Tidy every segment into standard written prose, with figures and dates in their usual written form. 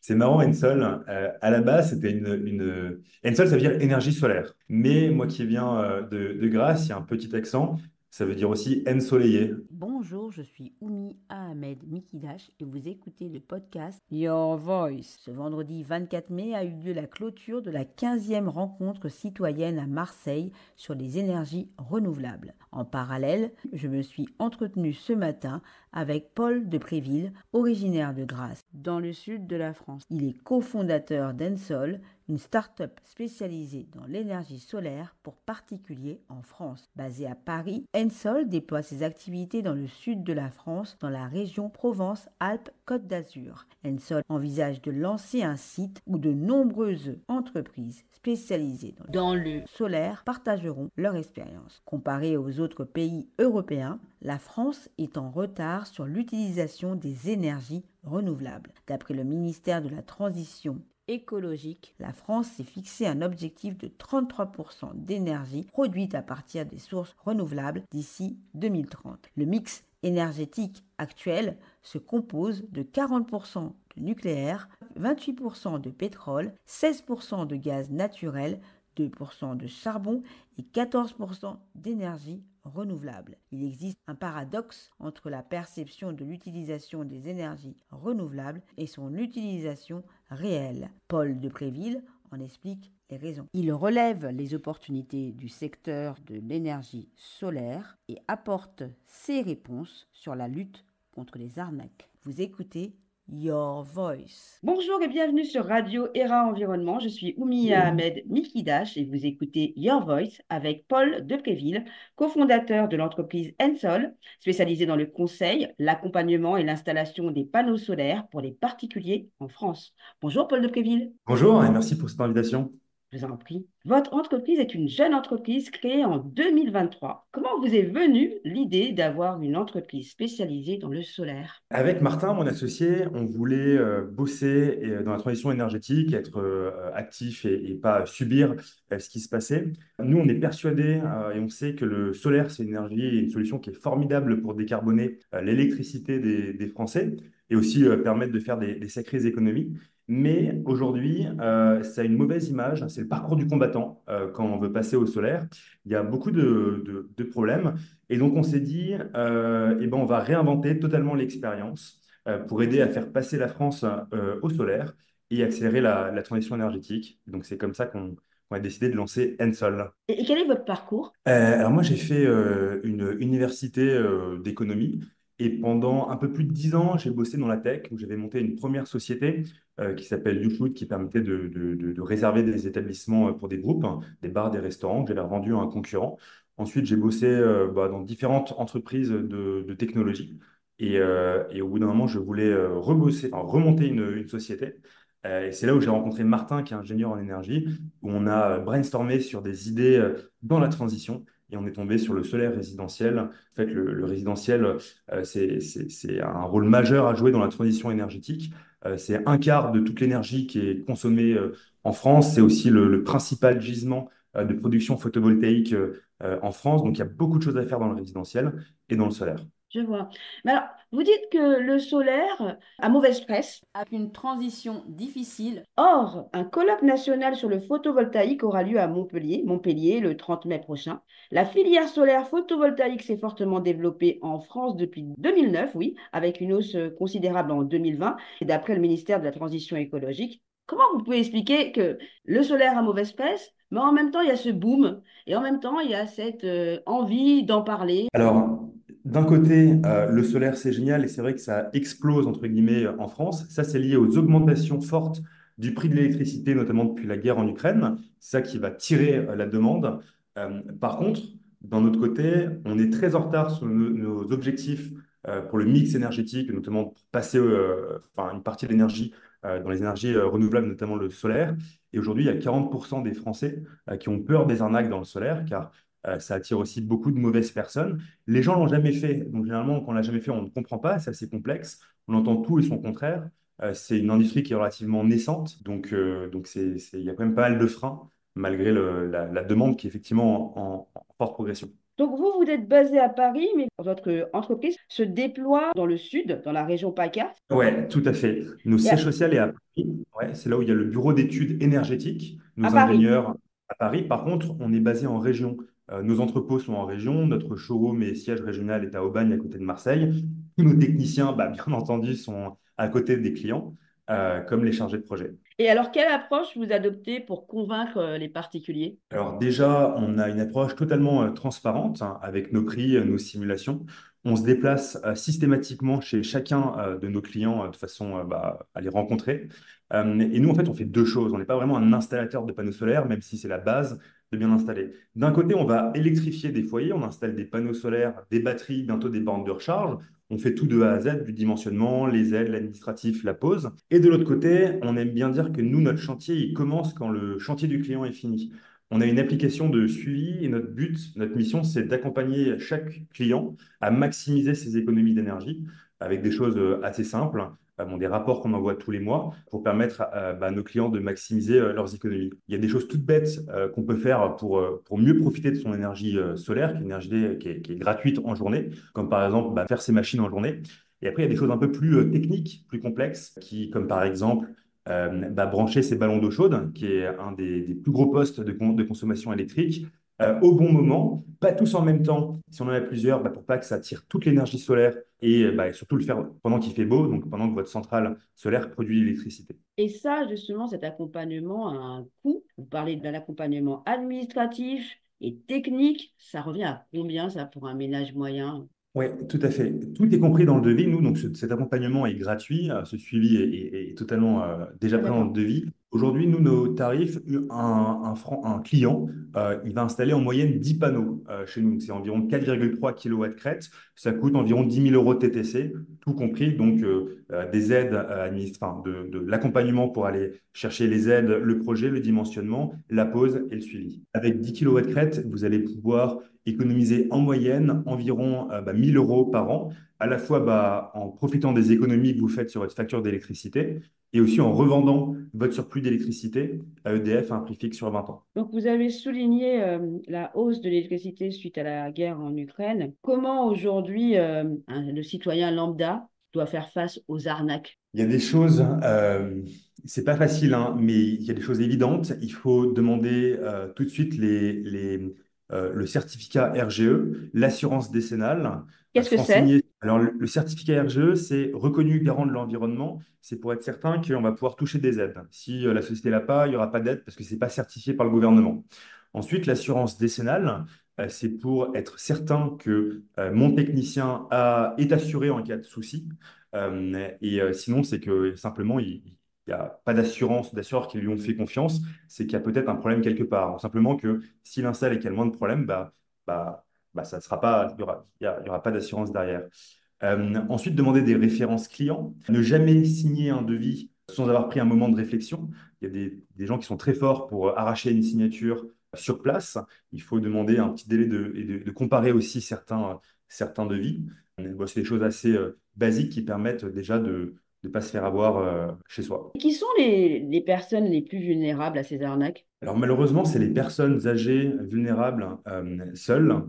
C'est marrant, Ensol. À la base, c'était Ensol, ça veut dire énergie solaire. Mais moi qui viens de Grasse, il y a un petit accent. Ça veut dire aussi ensoleillé. Bonjour, je suis Oumi Ahmed Mikidash et vous écoutez le podcast Your Voice. Ce vendredi 24 mai a eu lieu la clôture de la 15e rencontre citoyenne à Marseille sur les énergies renouvelables. En parallèle, je me suis entretenue ce matin avec Paul de Préville, originaire de Grasse, dans le sud de la France. Il est cofondateur d'Ensol, une start-up spécialisée dans l'énergie solaire pour particuliers en France. Basée à Paris, Ensol déploie ses activités dans le sud de la France, dans la région Provence-Alpes-Côte d'Azur. Ensol envisage de lancer un site où de nombreuses entreprises spécialisées dans le solaire partageront leur expérience. Comparé aux autres pays européens, la France est en retard sur l'utilisation des énergies renouvelables. D'après le ministère de la Transition écologique, la France s'est fixé un objectif de 33% d'énergie produite à partir des sources renouvelables d'ici 2030. Le mix énergétique actuel se compose de 40% de nucléaire, 28% de pétrole, 16% de gaz naturel, 2% de charbon et 14% d'énergie renouvelable. Il existe un paradoxe entre la perception de l'utilisation des énergies renouvelables et son utilisation réelle. Paul de Préville en explique les raisons. Il relève les opportunités du secteur de l'énergie solaire et apporte ses réponses sur la lutte contre les arnaques. Vous écoutez Your Voice. Bonjour et bienvenue sur Radio ERA Environnement. Je suis Oumi Ahmed Mikidash et vous écoutez Your Voice avec Paul de Préville, cofondateur de l'entreprise Ensol, spécialisée dans le conseil, l'accompagnement et l'installation des panneaux solaires pour les particuliers en France. Bonjour Paul de Préville. Bonjour et merci pour cette invitation. Je vous en prie. Votre entreprise est une jeune entreprise créée en 2023. Comment vous est venue l'idée d'avoir une entreprise spécialisée dans le solaire? Avec Martin, mon associé, on voulait bosser dans la transition énergétique, être actif et pas subir ce qui se passait. Nous, on est persuadés et on sait que le solaire, c'est une énergie et une solution qui est formidable pour décarboner l'électricité des Français et aussi permettre de faire des sacrées économies. Mais aujourd'hui, ça a une mauvaise image. C'est le parcours du combattant quand on veut passer au solaire. Il y a beaucoup de problèmes. Et donc, on s'est dit, eh ben, on va réinventer totalement l'expérience pour aider à faire passer la France au solaire et accélérer la transition énergétique. Donc, c'est comme ça qu'on a décidé de lancer Ensol. Et quel est votre parcours? Alors moi, j'ai fait une université d'économie et pendant un peu plus de 10 ans, j'ai bossé dans la tech où j'avais monté une première société qui s'appelle YouFood qui permettait de réserver des établissements pour des groupes, hein, des bars, des restaurants que j'avais revendus à un concurrent. Ensuite, j'ai bossé dans différentes entreprises de technologie et au bout d'un moment, je voulais rebosser, enfin, remonter une société. Et c'est là où j'ai rencontré Martin, qui est ingénieur en énergie, où on a brainstormé sur des idées dans la transition et on est tombé sur le solaire résidentiel. En fait, le résidentiel, c'est un rôle majeur à jouer dans la transition énergétique. C'est un quart de toute l'énergie qui est consommée en France. C'est aussi le principal gisement de production photovoltaïque en France. Donc, il y a beaucoup de choses à faire dans le résidentiel et dans le solaire. Je vois. Mais alors, vous dites que le solaire a mauvaise presse, a une transition difficile. Or, un colloque national sur le photovoltaïque aura lieu à Montpellier, le 30 mai prochain. La filière solaire photovoltaïque s'est fortement développée en France depuis 2009, oui, avec une hausse considérable en 2020, et d'après le ministère de la Transition écologique. Comment vous pouvez expliquer que le solaire a mauvaise presse, mais en même temps, il y a ce boom, et en même temps, il y a cette envie d'en parler? Alors, d'un côté, le solaire, c'est génial et c'est vrai que ça explose, entre guillemets, en France. Ça, c'est lié aux augmentations fortes du prix de l'électricité, notamment depuis la guerre en Ukraine. C'est ça qui va tirer la demande. Par contre, d'un autre côté, on est très en retard sur nos objectifs pour le mix énergétique, notamment pour passer enfin, une partie de l'énergie dans les énergies renouvelables, notamment le solaire. Et aujourd'hui, il y a 40% des Français qui ont peur des arnaques dans le solaire, car ça attire aussi beaucoup de mauvaises personnes. Les gens l'ont jamais fait. Donc, généralement, quand on l'a jamais fait, on ne comprend pas. C'est assez complexe. On entend tout et son contraire. C'est une industrie qui est relativement naissante. Donc il y a quand même pas mal de freins, malgré la demande qui est effectivement en forte progression. Donc vous, vous êtes basé à Paris, mais votre entreprise se déploie dans le sud, dans la région PACA. Ouais, tout à fait. Nos Et sièges sociaux est à Paris. Ouais, c'est là où il y a le bureau d'études énergétiques, à nos Paris. ingénieurs à Paris. Par contre, on est basé en région. Nos entrepôts sont en région. Notre showroom et siège régional est à Aubagne, à côté de Marseille. Tous nos techniciens, bah, bien entendu, sont à côté des clients, comme les chargés de projet. Et alors, quelle approche vous adoptez pour convaincre les particuliers? Alors déjà, on a une approche totalement transparente hein, avec nos prix, nos simulations. On se déplace systématiquement chez chacun de nos clients de façon bah, à les rencontrer. Et nous, en fait, on fait deux choses. On n'est pas vraiment un installateur de panneaux solaires, même si c'est la base de bien installer. D'un côté, on va électrifier des foyers, on installe des panneaux solaires, des batteries, bientôt des bornes de recharge. On fait tout de A à Z, du dimensionnement, les aides, l'administratif, la pose. Et de l'autre côté, on aime bien dire que nous, notre chantier, il commence quand le chantier du client est fini. On a une application de suivi et notre but, notre mission, c'est d'accompagner chaque client à maximiser ses économies d'énergie avec des choses assez simples, bon, des rapports qu'on envoie tous les mois pour permettre à nos clients de maximiser leurs économies. Il y a des choses toutes bêtes qu'on peut faire pour mieux profiter de son énergie solaire, qui est une énergie qui est gratuite en journée, comme par exemple bah, faire ses machines en journée. Et après, il y a des choses un peu plus techniques, plus complexes, comme par exemple bah, brancher ces ballons d'eau chaude, qui est un des plus gros postes de consommation électrique, au bon moment, pas tous en même temps. Si on en a plusieurs, bah, pour pas que ça tire toute l'énergie solaire et bah, surtout le faire pendant qu'il fait beau, donc pendant que votre centrale solaire produit l'électricité. Et ça, justement, cet accompagnement a un coût. Vous parlez de l'accompagnement administratif et technique. Ça revient à combien, ça, pour un ménage moyen? Oui, tout à fait. Tout est compris dans le devis. Nous, donc cet accompagnement est gratuit. Ce suivi est totalement déjà Ah, pris dans le d'accord. devis. Aujourd'hui, nous, nos tarifs, un client, il va installer en moyenne 10 panneaux chez nous. C'est environ 4,3 kW crête. Ça coûte environ 10 000 euros de TTC, tout compris. Donc, des aides, enfin, de l'accompagnement pour aller chercher les aides, le projet, le dimensionnement, la pose et le suivi. Avec 10 kW crête, vous allez pouvoir économiser en moyenne environ 1000 euros par an, à la fois bah, en profitant des économies que vous faites sur votre facture d'électricité et aussi en revendant votre surplus d'électricité à EDF à un prix fixe sur 20 ans. Donc, vous avez souligné la hausse de l'électricité suite à la guerre en Ukraine. Comment aujourd'hui le citoyen lambda doit faire face aux arnaques? Il y a des choses, c'est pas facile, hein, mais il y a des choses évidentes. Il faut demander tout de suite le certificat RGE, l'assurance décennale, Qu'est-ce se que c'est? renseigner. Alors, le certificat RGE, c'est reconnu garant de l'environnement. C'est pour être certain qu'on va pouvoir toucher des aides. Si la société l'a pas, il n'y aura pas d'aide parce que c'est pas certifié par le gouvernement. Ensuite, l'assurance décennale, c'est pour être certain que mon technicien est assuré en cas de souci. Sinon, c'est que simplement, il n'y a pas d'assureurs qui lui ont fait confiance, c'est qu'il y a peut-être un problème quelque part. Ou simplement que s'il installe et qu'il y a le moins de problèmes, bah, ça sera pas, il y aura pas d'assurance derrière. Ensuite, demander des références clients. Ne jamais signer un devis sans avoir pris un moment de réflexion. Il y a des gens qui sont très forts pour arracher une signature sur place. Il faut demander un petit délai et de comparer aussi certains devis. Bon, c'est des choses assez basiques qui permettent déjà de ne pas se faire avoir chez soi. Qui sont les personnes les plus vulnérables à ces arnaques? Alors malheureusement, c'est les personnes âgées, vulnérables, seules.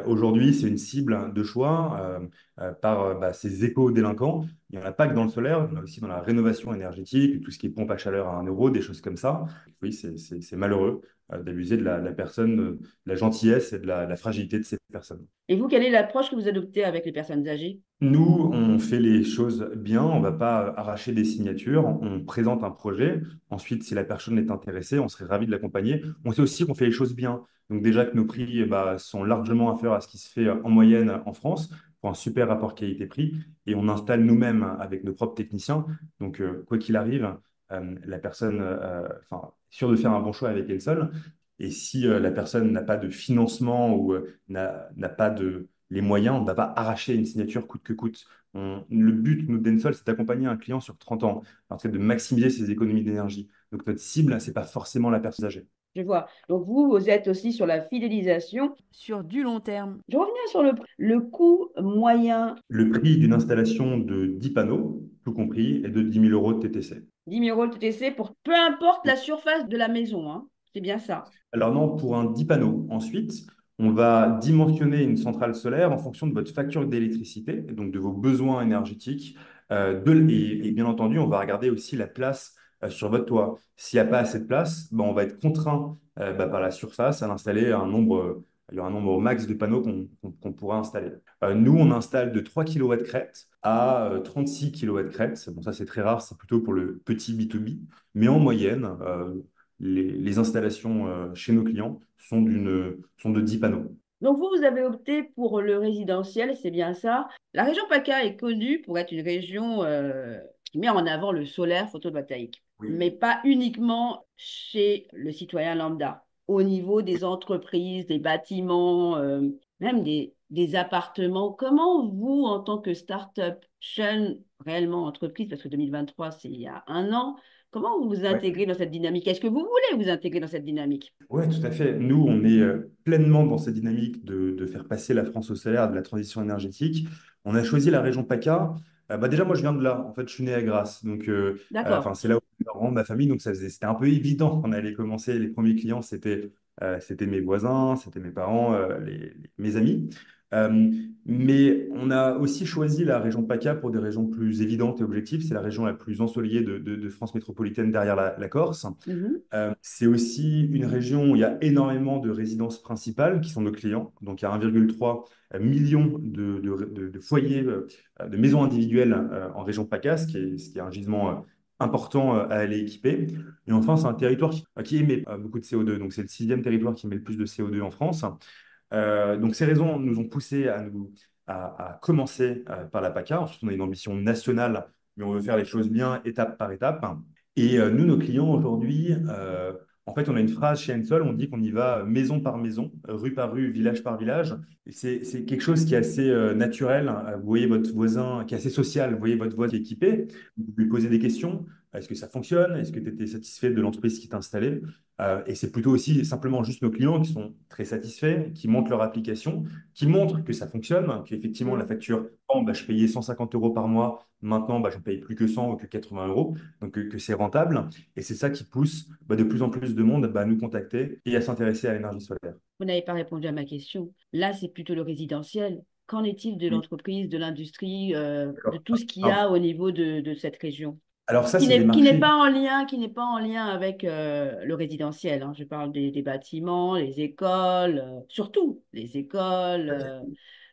Aujourd'hui, c'est une cible de choix par bah, ces éco-délinquants. Il n'y en a pas que dans le solaire, il y en a aussi dans la rénovation énergétique, tout ce qui est pompe à chaleur à 1 euro, des choses comme ça. Oui, c'est malheureux d'abuser de la personne, de la gentillesse et de la fragilité de ces personnes. Et vous, quelle est l'approche que vous adoptez avec les personnes âgées? Nous, on fait les choses bien, on ne va pas arracher des signatures, on présente un projet. Ensuite, si la personne est intéressée, on serait ravi de l'accompagner. On sait aussi qu'on fait les choses bien. Donc déjà que nos prix bah, sont largement inférieurs à ce qui se fait en moyenne en France, pour un super rapport qualité-prix. Et on installe nous-mêmes avec nos propres techniciens. Donc quoi qu'il arrive, la personne enfin, est sûre de faire un bon choix avec elle seule. Et si la personne n'a pas de financement ou n'a pas les moyens, on ne va pas arracher une signature coûte que coûte. Le but, nous, d'Ensol, c'est d'accompagner un client sur 30 ans, en fait, de maximiser ses économies d'énergie. Donc notre cible, ce n'est pas forcément la personne âgée. Je vois. Donc vous, vous êtes aussi sur la fidélisation. Sur du long terme. Je reviens sur le coût moyen, Le prix d'une installation de 10 panneaux, tout compris, est de 10 000 euros de TTC. 10 000 euros de TTC pour peu importe la surface de la maison, hein. C'est bien ça. Alors non, pour un 10 panneaux. Ensuite, On va dimensionner une centrale solaire en fonction de votre facture d'électricité, donc de vos besoins énergétiques. Et bien entendu, on va regarder aussi la place sur votre toit. S'il n'y a pas assez de place, ben, on va être contraint par la surface à installer il y aura un nombre max de panneaux qu'on pourra installer. Nous, on installe de 3 kW crête à 36 kW crête. Bon, ça, c'est très rare, c'est plutôt pour le petit B2B. Mais en moyenne, les installations chez nos clients sont de 10 panneaux. Donc vous avez opté pour le résidentiel, c'est bien ça. La région PACA est connue pour être une région qui met en avant le solaire photovoltaïque, Oui. mais pas uniquement chez le citoyen lambda. Au niveau des entreprises, des bâtiments, même des appartements, comment vous, en tant que start-up, jeune réellement entreprise, parce que 2023, c'est il y a un an, comment vous vous Ouais. intégrez dans cette dynamique? Est-ce que vous voulez vous intégrer dans cette dynamique? Ouais, tout à fait. Nous, on est pleinement dans cette dynamique de faire passer la France au solaire, de la transition énergétique. On a choisi la région PACA. Bah déjà, moi, je viens de là. En fait, je suis né à Grasse. Donc, enfin, D'accord. c'est là où mes parents, ma famille. Donc, c'était un peu évident qu'on allait commencer. Les premiers clients, c'était mes voisins, c'était mes parents, mes amis. Euh, mais on a aussi choisi la région PACA pour des raisons plus évidentes et objectives. C'est la région la plus ensoleillée de France métropolitaine derrière la Corse. Mhm. C'est aussi une région où il y a énormément de résidences principales qui sont nos clients. Donc, il y a 1,3 million de foyers, de maisons individuelles en région PACA, ce qui est un gisement important à aller équiper. Et enfin, c'est un territoire qui émet beaucoup de CO2. Donc, c'est le sixième territoire qui émet le plus de CO2 en France. Donc, ces raisons nous ont poussé à commencer par la PACA. Ensuite, on a une ambition nationale, mais on veut faire les choses bien étape par étape. Et nous, nos clients aujourd'hui, en fait, on a une phrase chez Ensol, on dit qu'on y va maison par maison, rue par rue, village par village. Et c'est quelque chose qui est assez naturel. Vous voyez votre voisin, qui est assez social, vous voyez votre voisin qui est équipé, vous lui posez des questions. Est-ce que ça fonctionne? Est-ce que tu étais satisfait de l'entreprise qui t'a installé? Et c'est plutôt aussi simplement juste nos clients qui sont très satisfaits, qui montent leur application, qui montrent que ça fonctionne, qu'effectivement la Mhm. facture, oh, bah, je payais 150 euros par mois, maintenant bah, je ne paye plus que 100 ou que 80 euros, donc que c'est rentable. Et c'est ça qui pousse bah, de plus en plus de monde bah, à nous contacter et à s'intéresser à l'énergie solaire. Vous n'avez pas répondu à ma question. Là, c'est plutôt le résidentiel. Qu'en est-il de Oui, l'entreprise, de l'industrie, de d'accord. tout ce qu'il y a Alors, au niveau de cette région? alors ça, Qui c'est des n'est marchés. pas en lien, qui n'est pas en lien avec le résidentiel, hein. Je parle des bâtiments, les écoles, surtout les écoles,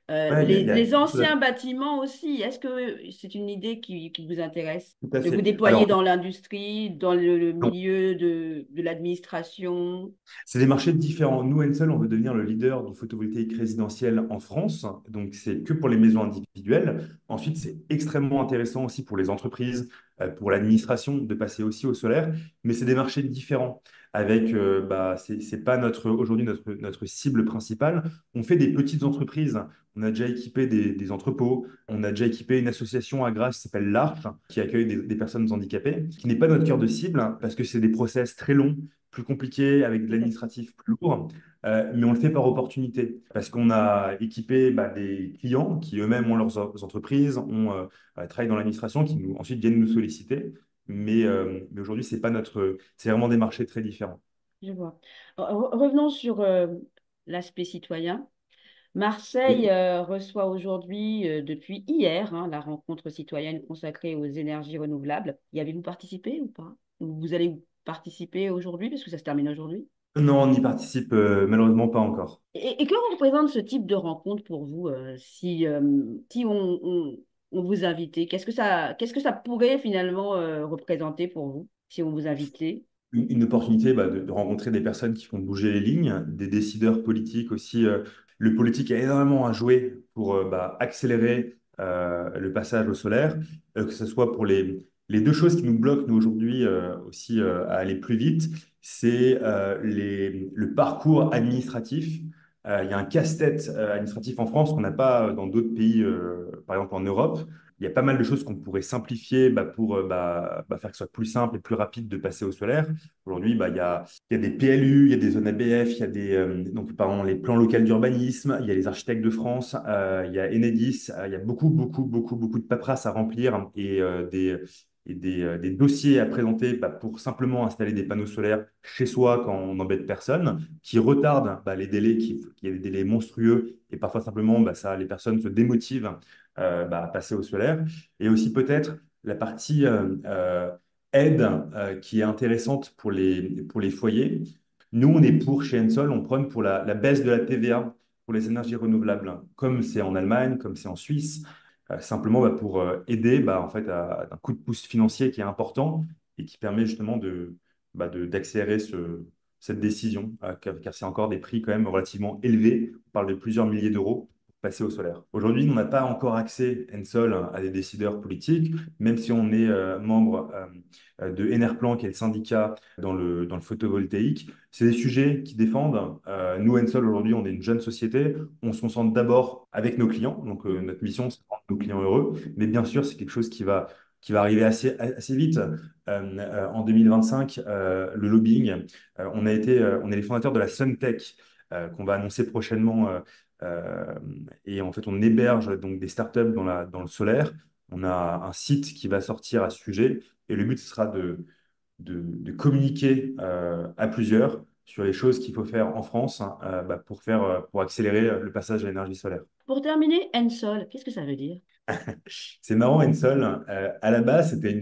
Ouais, il y a les quelque chose anciens bâtiments aussi. Est-ce que c'est une idée qui vous intéresse tout à de vous fait. déployer Alors, dans l'industrie, dans le non. milieu de l'administration? C'est des marchés différents. Nous, Ensol, on veut devenir le leader du photovoltaïque résidentiel en France. Donc, c'est que pour les maisons individuelles. Ensuite, c'est extrêmement intéressant aussi pour les entreprises, pour l'administration de passer aussi au solaire. Mais c'est des marchés différents. Avec, bah, c'est pas aujourd'hui notre cible principale. On fait des petites entreprises. On a déjà équipé des entrepôts. On a déjà équipé une association à Grasse qui s'appelle l'ARF, qui accueille des personnes handicapées, qui n'est pas notre cœur de cible hein, parce que c'est des process très longs plus compliqué, avec de l'administratif plus lourd, mais on le fait par opportunité, parce qu'on a équipé bah, des clients qui eux-mêmes ont leurs entreprises, travaillent dans l'administration, qui ensuite viennent nous solliciter. Mais aujourd'hui, c'est vraiment des marchés très différents. Je vois. Revenons sur l'aspect citoyen. Marseille Oui. reçoit aujourd'hui, depuis hier, hein, la rencontre citoyenne consacrée aux énergies renouvelables. Y avez-vous participé ou pas? Ou vous allez participer aujourd'hui, parce que ça se termine aujourd'hui? Non, on n'y participe malheureusement pas encore. Et que représente ce type de rencontre pour vous, si on vous invitait? Qu'est-ce que ça pourrait finalement représenter pour vous si on vous invitait? Une opportunité bah, de rencontrer des personnes qui font bouger les lignes, des décideurs politiques aussi. Le politique a énormément à jouer pour bah, accélérer le passage au solaire, que ce soit pour les deux choses qui nous bloquent, nous, aujourd'hui, aussi à aller plus vite, c'est le parcours administratif. Il y a un casse-tête administratif en France qu'on n'a pas dans d'autres pays, par exemple en Europe. Il y a pas mal de choses qu'on pourrait simplifier bah, pour faire que ce soit plus simple et plus rapide de passer au solaire. Aujourd'hui, bah, il y a des PLU, il y a des zones ABF, il y a donc, pardon, les plans locaux d'urbanisme, il y a les architectes de France, il y a Enedis, il y a beaucoup, beaucoup, beaucoup, beaucoup de paperasse à remplir hein, et des dossiers à présenter bah, pour simplement installer des panneaux solaires chez soi quand on n'embête personne, qui retardent bah, les délais, qui a des délais monstrueux et parfois simplement bah, ça, les personnes se démotivent bah, à passer au solaire. Et aussi peut-être la partie aide qui est intéressante pour les foyers. Nous, on est pour, chez Ensol, on prône pour la baisse de la TVA pour les énergies renouvelables, comme c'est en Allemagne, comme c'est en Suisse, simplement bah, pour aider bah, en fait, à un coup de pouce financier qui est important et qui permet justement d'accélérer cette décision, car c'est encore des prix quand même relativement élevés. On parle de plusieurs milliers d'euros pour passer au solaire. Aujourd'hui, on n'a pas encore accès, Ensol, à des décideurs politiques, même si on est membre de Enerplan, qui est le syndicat dans le photovoltaïque. C'est des sujets qui défendent. Nous, Ensol, aujourd'hui, on est une jeune société. On se concentre d'abord avec nos clients. Donc, notre mission, c'est de rendre nos clients heureux. Mais bien sûr, c'est quelque chose qui va arriver assez vite. En 2025, le lobbying, on est les fondateurs de la Suntech, qu'on va annoncer prochainement. Euh, et en fait, on héberge donc des startups dans le solaire. On a un site qui va sortir à ce sujet. Et le but, ce sera de communiquer à plusieurs sur les choses qu'il faut faire en France hein, bah, pour accélérer le passage à l'énergie solaire. Pour terminer, Ensol, qu'est-ce que ça veut dire? C'est marrant, Ensol. À la base, c'était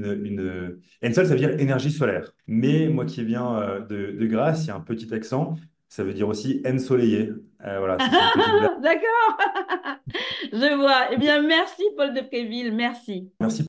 Ensol, ça veut dire énergie solaire. Mais moi qui viens de Grasse, il y a un petit accent. Ça veut dire aussi ensoleillé. Voilà, c'est une petite blague. D'accord, je vois. Eh bien, merci Paul de Préville, merci. Merci.